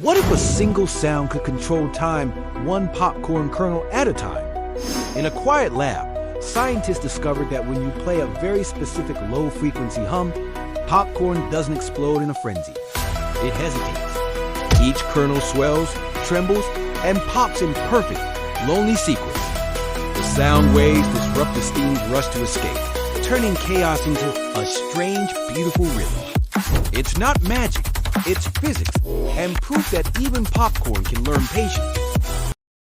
What if a single sound could control time one popcorn kernel at a time? In a quiet lab, scientists discovered that when you play a very specific low-frequency hum, popcorn doesn't explode in a frenzy. It hesitates. Each kernel swells, trembles, and pops in perfect, lonely sequence. The sound waves disrupt the steam's rush to escape, turning chaos into a strange, beautiful rhythm. It's not magic, it's physics, and proof that even popcorn can learn patience.